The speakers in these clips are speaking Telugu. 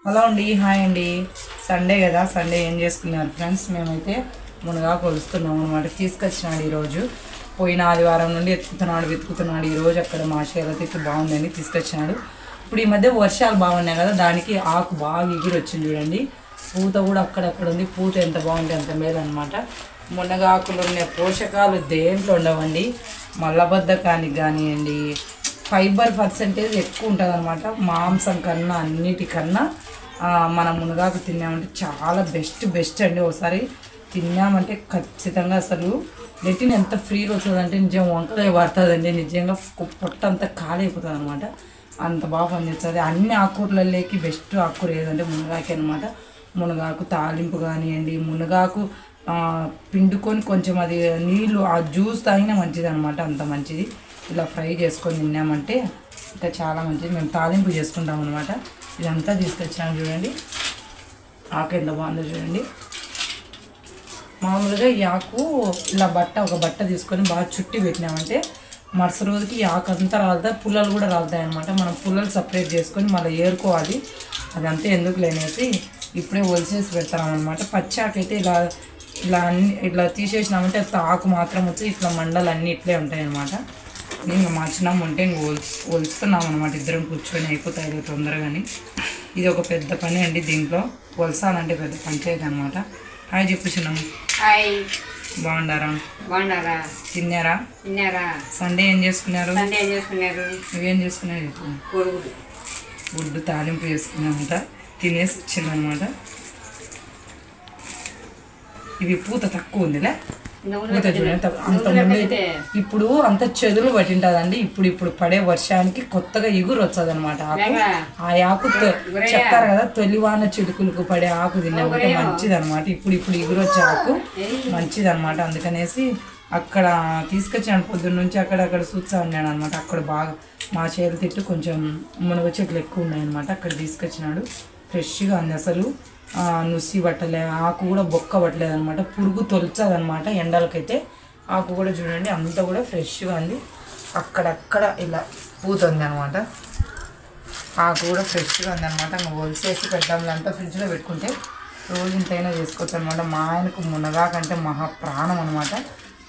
హలో అండి, హాయ్ అండి. సండే కదా, సండే ఏం చేసుకున్నారు ఫ్రెండ్స్? మేమైతే మునగాకు కొలుస్తున్నాం అనమాట. తీసుకొచ్చినాడు ఈరోజు. పోయిన ఆదివారం నుండి వెతుకుతున్నాడు. ఈరోజు అక్కడ మా చేలతికి బాగుందని తీసుకొచ్చినాడు. ఇప్పుడు ఈ మధ్య వర్షాలు బాగున్నాయి కదా, దానికి ఆకు బాగా ఎగిరి వచ్చింది చూడండి. పూత కూడా అక్కడక్కడ ఉంది. పూత ఎంత బాగుంటే అంత మేలు అనమాట. మునగాకులు ఉన్న పోషకాలు దేంట్లో ఉండవండి. మల్లబద్ధకానికి కానివ్వండి, ఫైబర్ పర్సెంటేజ్ ఎక్కువ ఉంటుంది అనమాట. మాంసం కన్నా అన్నిటికన్నా మనం మునగాకు తిన్నామంటే చాలా బెస్ట్ అండి. ఒకసారి తిన్నామంటే ఖచ్చితంగా అసలు నెట్టిన ఎంత ఫ్రీగా వస్తుందంటే నిజం వంకలే పడుతుందండి. నిజంగా పొట్ట అంతా ఖాళీ అయిపోతుంది అనమాట. అంత బాగా పనిచేస్తుంది. అన్ని ఆకుకూరలలోకి బెస్ట్ ఆకుకూర ఏదంటే మునగాకు అనమాట. మునగాకు తాలింపు కానివ్వండి, మునగాకు పిండుకొని కొంచెం అది నీళ్ళు ఆ జ్యూస్ తాగినా మంచిది అనమాట. అంత మంచిది. ఇలా ఫ్రై చేసుకొని తిన్నామంటే ఇంకా చాలా మంచిది. మేము తాలింపు చేసుకుంటాం అనమాట. ఇదంతా తీసుకొచ్చాము చూడండి. ఆకు ఎంత బాగుందో చూడండి. మామూలుగా ఈ ఆకు ఇలా ఒక బట్ట తీసుకొని బాగా చుట్టి పెట్టినామంటే మరుసటి రోజుకి ఈ ఆకు అంతా రాలుతాయి, పుల్లలు కూడా రాలుతాయి అనమాట. మనం పుల్లలు సపరేట్ చేసుకొని మళ్ళీ ఏరుకోవాలి. అదంతా ఎందుకు లేనేసి ఇప్పుడే ఒలిసేసి పెడతామన్నమాట. పచ్చి ఆకు అయితే ఇలా తీసేసినామంటే ఆకు మాత్రం వచ్చి ఇట్లా మండలు అన్నీ ఇట్లే ఉంటాయి అన్నమాట. ఇంకా మార్చినాము అంటే ఇంక ఒలుస్తున్నాం అనమాట. ఇద్దరం కూర్చొని అయిపోతాయి తొందరగాని. ఇది ఒక పెద్ద పని అండి. దీంట్లో ఒలసాలంటే పెద్ద పంచాయతీ అనమాట. హాయ్ చెప్పుచున్నాము. హాయ్, బాగుండారా? తిన్నారా? సండే ఏం చేసుకున్నారు? నువ్వేం చేసుకున్నావు చెప్పు. గుడ్డు తాలింపు చేసుకున్నామంట. తినేసి వచ్చిందనమాట. ఇది పూత తక్కువ ఉందిలే. పూత చూడండి. అంత ముందు అయితే ఇప్పుడు అంత చెదులు పట్టింటుందండి. ఇప్పుడు పడే వర్షానికి కొత్తగా ఎగురు వచ్చదు అనమాట. ఆ ఆకు చెప్తారు కదా, తొలివాన చిడుకులకు పడే ఆకు తిన్నామంటే మంచిది అనమాట. ఇప్పుడు ఎగురు వచ్చే ఆకు మంచిది అనమాట. అందుకనేసి అక్కడ తీసుకొచ్చాను పొద్దున్న నుంచి. అక్కడక్కడ చూస్తా ఉన్నాను అనమాట. అక్కడ బాగా మా చేలు తిట్టు కొంచెం మునగ చెట్లు ఎక్కువ ఉన్నాయన్నమాట. అక్కడ తీసుకొచ్చినాడు. ఫ్రెష్గా ఉంది. అసలు నుసి పట్టలే, ఆకు కూడా బొక్క పట్టలేదు అనమాట. పురుగు తొలచదనమాట ఎండలకైతే. ఆకు కూడా చూడండి అంతా కూడా ఫ్రెష్గా ఉంది. అక్కడక్కడ ఇలా పూత ఉంది అనమాట. ఆకు కూడా ఫ్రెష్గా ఉంది అనమాట. ఇంకా ఒలిసేసి పెట్టాము. అంతా ఫ్రిడ్జ్లో పెట్టుకుంటే రోజు ఇంతైనా చేసుకోవచ్చు అనమాట. మా ఆయనకు మునగాకంటే మహా ప్రాణం అనమాట.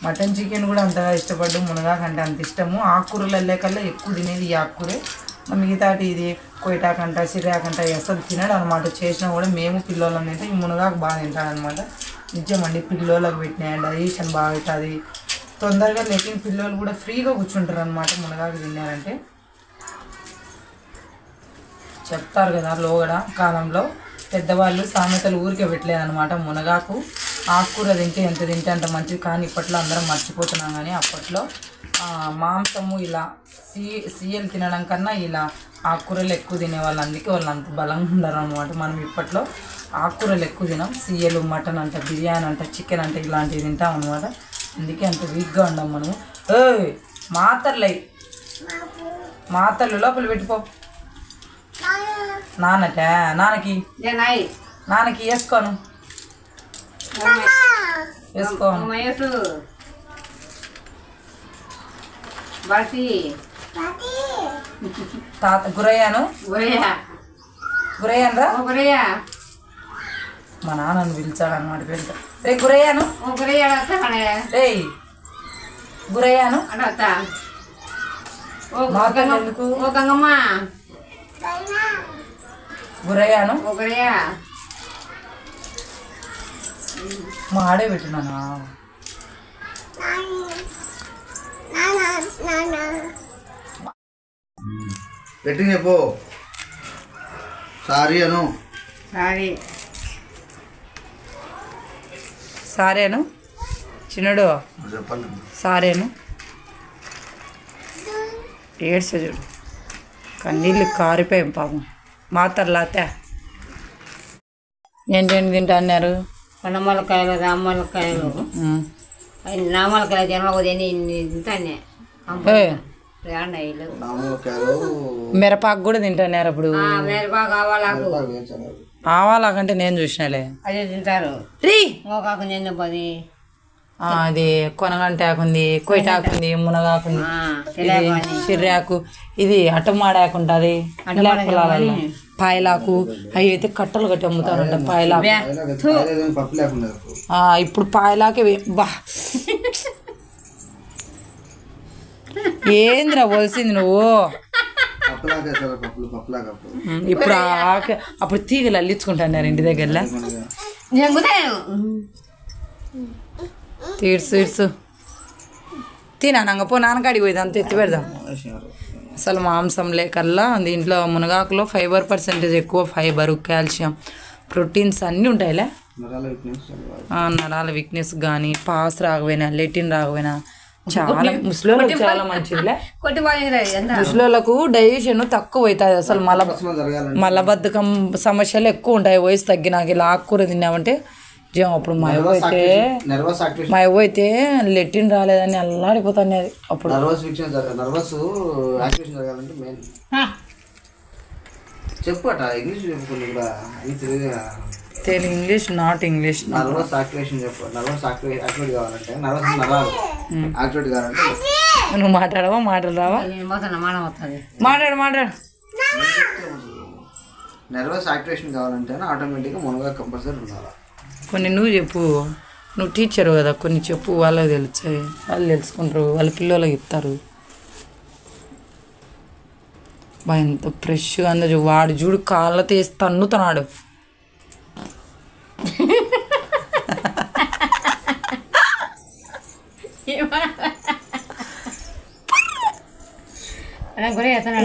మటన్ చికెన్ కూడా అంతగా ఇష్టపడ్డు, మునగాకంటే అంత ఇష్టము. ఆకుకూరలు కల్లా ఎక్కువ తినేది ఈ ఆకుకూరే. మిగతాటి ఇది కొయ్యటాకంట, సిర్రాకంట అసలు తినడు అనమాట. చేసినా కూడా మేము పిల్లోళ్ళని అయితే ఈ మునగాకు బాగా తింటాడనమాట. నిజమండి, పిల్లోళ్ళకి పెట్టినా డైజెషన్ బాగా అవుతుంది తొందరగా. లేకిన్ పిల్లోళ్ళు కూడా ఫ్రీగా కూర్చుంటారు అనమాట మునగాకు తిన్నారంటే. చెప్తారు కదా లోగడ కాలంలో పెద్దవాళ్ళు సామెతలు ఊరికే పెట్టలేదనమాట. మునగాకు ఆకుకూర తింటే ఎంత తింటే అంత మంచిది. కానీ ఇప్పట్లో అందరం మర్చిపోతున్నాం. కానీ అప్పట్లో మాంసము ఇలా సీఎలు తినడం కన్నా ఇలా ఆకుకూరలు ఎక్కువ తినేవాళ్ళు. అందుకే వాళ్ళు అంత బలంగా ఉండరు అనమాట. మనం ఇప్పట్లో ఆకుకూరలు ఎక్కువ తినాం. సీఎలు, మటన్ అంట, బిర్యానీ అంట, చికెన్ అంటే ఇలాంటివి తింటాం అనమాట. అందుకే అంత వీక్గా ఉండం మనము. మాతర్లు లోపల పెట్టిపో. నాన్నకి వేసుకోను. తాత గురయ్యాను రా. మా నాన్నను పిలిచాడు అనమాట. పిలిచా రే గురయ్యాను, రే గురయ్యాను. ఎందుకు గురయ్యాను? మా ఆడే పెట్టినానా? పెట్టి చెప్పు. సారీను చిన్నడు సారేను. ఏడ్చ చూడు, కన్నీళ్ళు కారిపోయాం పాపం. మాతర్లాతే ఏంటండి తింటా అన్నారు? పండమలకాయలు, రామలకాయలు, నామలకాయలు తినకపోతే మిరపాకు కూడా తింటున్నారు అప్పుడు. ఆవాలాకంటే నేను చూసినాలే. అదే తింటారు. అది కొనగంటాకుంది, కొయ్యటాకుంది, మునగాకుంది, సిర్రాకు, ఇది అట్టమాడాకు ఉంటుంది. పాయలాకు అవి అయితే కట్టలు కట్టి అమ్ముతారంట పాయలాకు. ఇప్పుడు పాయలాకే బా ఏందిరా వలసింది నువ్వు. ఇప్పుడు అప్పుడు తీగలు అల్లించుకుంటున్నారు ఇంటి దగ్గర. తీర్సు తినా నంగపో నాన్నకాడికి పోయింది అంత ఎత్తి పెడదాం. అసలు మాంసం లేకల్లా దీంట్లో మునగాకులో ఫైబర్ పర్సెంటేజ్ ఎక్కువ, ఫైబరు, కాల్షియం, ప్రోటీన్స్ అన్నీ ఉంటాయిలే. నరాల వీక్నెస్ కానీ, పాస్ రాకపోయినా, లెటిన్ రాకపోయినా చాలా ముసలోళ్ళకి చాలా మంచిదిలే. ముసలోళ్ళకు డైజెషన్ తక్కువ అవుతుంది. అసలు మలబద్ధకం సమస్యలు ఎక్కువ ఉంటాయి వయసు తగ్గినాక. ఇలా ఆకుకూర తిన్నామంటే అప్పుడు మా అవ్వ అయితే లెట్రిన్ రాలేదని అల్లాడిపోతాను. అది అప్పుడు తెలుగు ఇంగ్లీష్ నాట్ ఇంగ్లీష్. నువ్వు మాట్లాడవా? మాట్లాడరావా? మాట్లాడు. నర్వస్ యాక్టివేషన్ కావాలంటే ఆటోమేటిక్గా మునగా కంపల్సరీ ఉండాలి. కొన్ని నువ్వు చెప్పు, నువ్వు టీచర్ కదా, కొన్ని చెప్పు, వాళ్ళకి తెలుస్తాయి, వాళ్ళు తెలుసుకుంటారు, వాళ్ళ పిల్లలకి చెప్తారు. బా ఎంత ఫ్రెష్గా అందో వాడు చూడు, కాళ్ళతో వేసి తన్నుతున్నాడు.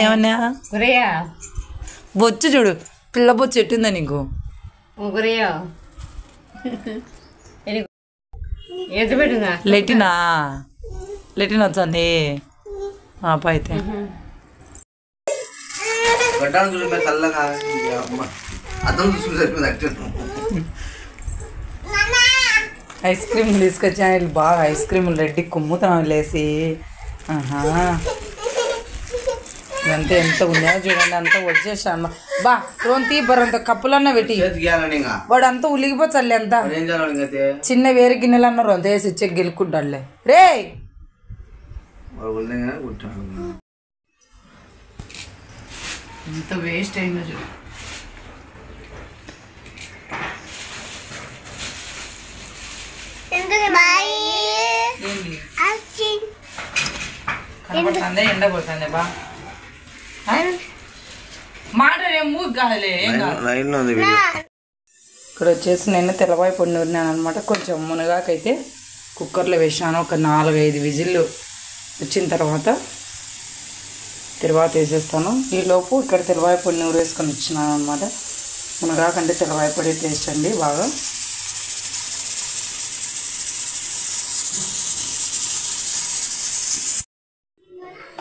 ఏమన్నా బొచ్చు చూడు, పిల్ల బొచ్చు ఎట్టిందా నీకు? లెటిన్ వచ్చింది పాప అయితే. ఐస్ క్రీమ్ తీసుకొచ్చా, బాగా ఐస్ క్రీములు రెడ్డి కుమ్ముతున్నాను లేసి. ఇదంతా ఎంత ఉందో చూడండి, అంతా వచ్చేసాను. బా రోన్ తీపరంత కప్పులన్నా పెట్టి వాడు అంతా ఉలిగిపోతాడులే. అంతా చిన్న వేరే గిన్నెలు అన్నారు అంత వేసి ఇచ్చే గెలుక్కుంటాడులే. రే ఎంత వేస్ట్ అయిందో చూడు. కనబడుతుందే, ఎండ కొడుతుంది. బా ఇక్కడ వచ్చేసి నేను తెల్లవాయి పొడి నూరినాను అనమాట. కొంచెం మునగాకైతే కుక్కర్లో వేసాను. ఒక 4-5 విజిల్లు వచ్చిన తర్వాత వేసేస్తాను. ఈలోపు ఇక్కడ తెల్లవాయి పొడి నూరు వేసుకొని వచ్చినాను అనమాట. మునగాకంటే తెల్లవాయి పొడి టేస్ట్ అండి బాగా.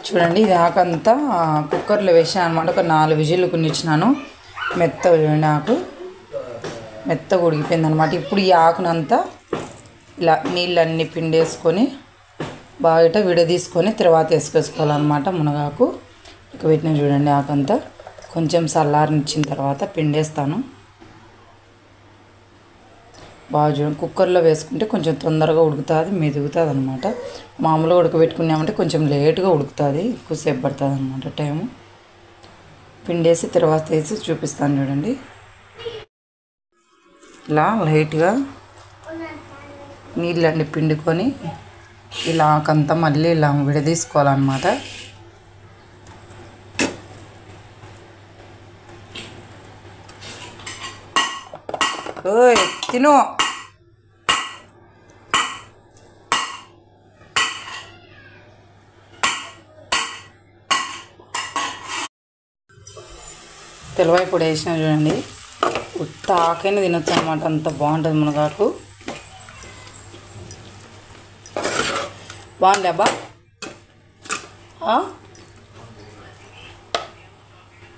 చూడండి, ఇది ఆకంతా కుక్కర్లో వేసాను అనమాట. ఒక 4 విజిల్లు కొనిచ్చినాను. మెత్తగా చూడండి, ఆకు మెత్తగా ఉడికిపోయింది అనమాట. ఇప్పుడు ఈ ఆకునంతా ఇలా నీళ్ళన్నీ పిండేసుకొని బాగా విడదీసుకొని తర్వాత వేసుకోవాలన్నమాట. మునగాకు ఇక పెట్టిన చూడండి, ఆకంతా కొంచెం చల్లారనిచ్చిన తర్వాత పిండేస్తాను. బాగా చూడండి, కుక్కర్లో వేసుకుంటే కొంచెం తొందరగా ఉడుకుతుంది, మెదుగుతుంది అనమాట. మామూలుగా ఉడకబెట్టుకున్నామంటే కొంచెం లేటుగా ఉడుకుతుంది, ఎక్కువసేపు పడుతుంది అనమాట టైము. పిండేసి తర్వాత వేసి చూపిస్తాను చూడండి. ఇలా లైట్గా నీళ్ళన్నీ పిండుకొని ఇలా ఆకంతా మళ్ళీ ఇలా విడదీసుకోవాలన్నమాట. ఓయ్ తిను. తెల్లవాయి పొడి వేసినా చూడండి, ఉత్త ఆకైనా తినొచ్చు అనమాట. అంత బాగుంటుంది మునగాకు. బాగుంది అబ్బా.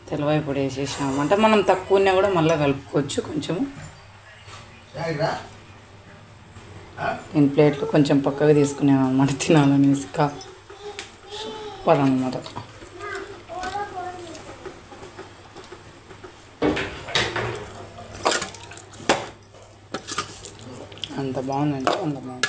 తెల్లవాయి పొడి వేసేసాం అనమాట. మనం తక్కువ ఉన్నా కూడా మళ్ళీ కలుపుకోవచ్చు కొంచెము. నేను ప్లేట్లో కొంచెం పక్కగా తీసుకున్నాను అనమాట, తినాలనేసి. సూపర్ అనమాట. అంత బాగుందంటే అంత బాగుంది.